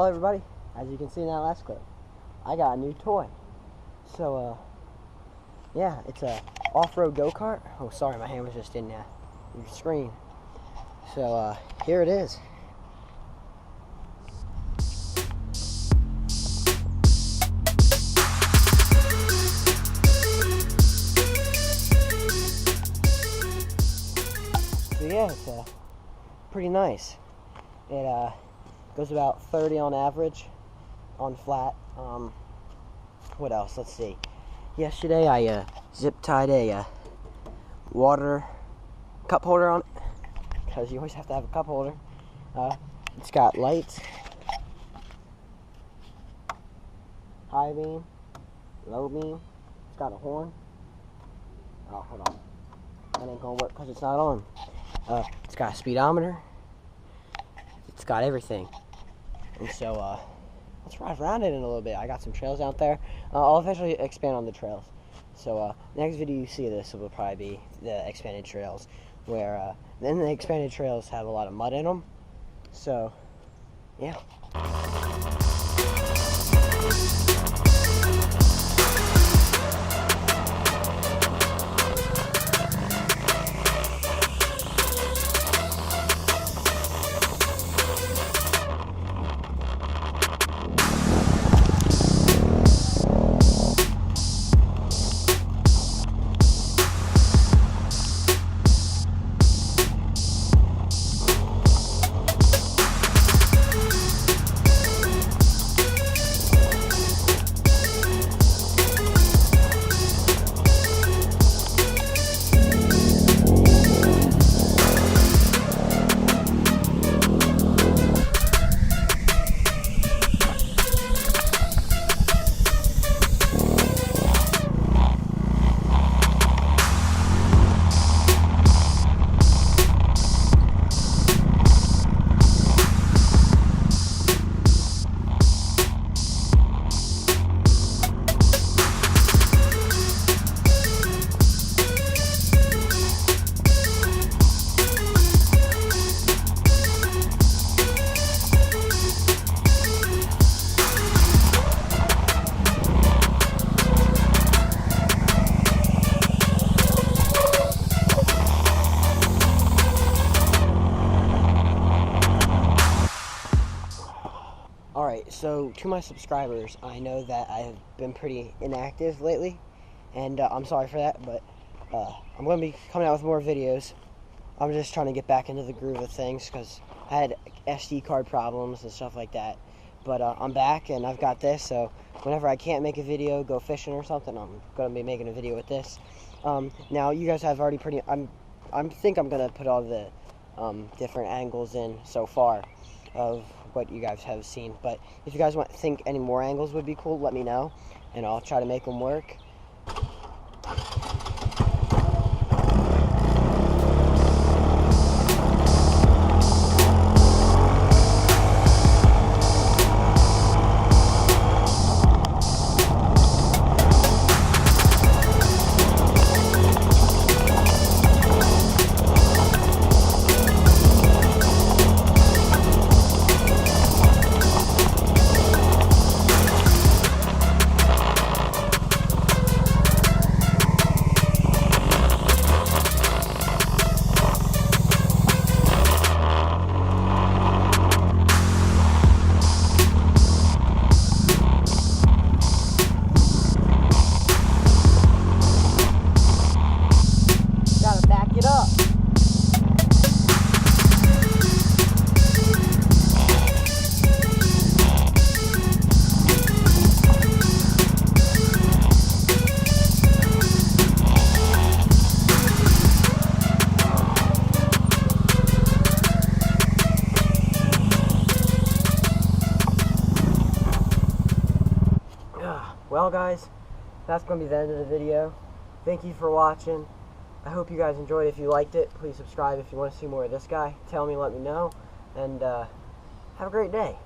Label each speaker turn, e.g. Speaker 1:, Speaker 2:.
Speaker 1: Well, everybody, as you can see in that last clip, I got a new toy. So, yeah, it's a off-road go-kart. Oh, sorry, my hand was just in your screen. So, here it is. So, yeah, it's pretty nice. It goes about 30 on average on flat. What else? Let's see. Yesterday I zip tied a water cup holder on it, because you always have to have a cup holder. It's got lights, high beam, low beam. It's got a horn. Oh, hold on. That ain't gonna work because it's not on. It's got a speedometer. It's got everything. And so, let's ride around it in a little bit. I got some trails out there. I'll eventually expand on the trails. So, next video you see of this will probably be the expanded trails, where, then the expanded trails have a lot of mud in them. So, yeah. Alright, so to my subscribers, I know that I've been pretty inactive lately, and I'm sorry for that, but I'm going to be coming out with more videos. I'm just trying to get back into the groove of things, because I had SD card problems and stuff like that. But I'm back, and I've got this, so whenever I can't make a video, go fishing or something, I'm going to be making a video with this. Now, you guys have already I think I'm going to put all the different angles in so far of what you guys have seen, but if you guys think any more angles would be cool, let me know, and I'll try to make them work. Well, guys, that's going to be the end of the video. Thank you for watching. I hope you guys enjoyed. If you liked it, please subscribe. If you want to see more of this guy, tell me, let me know. And have a great day.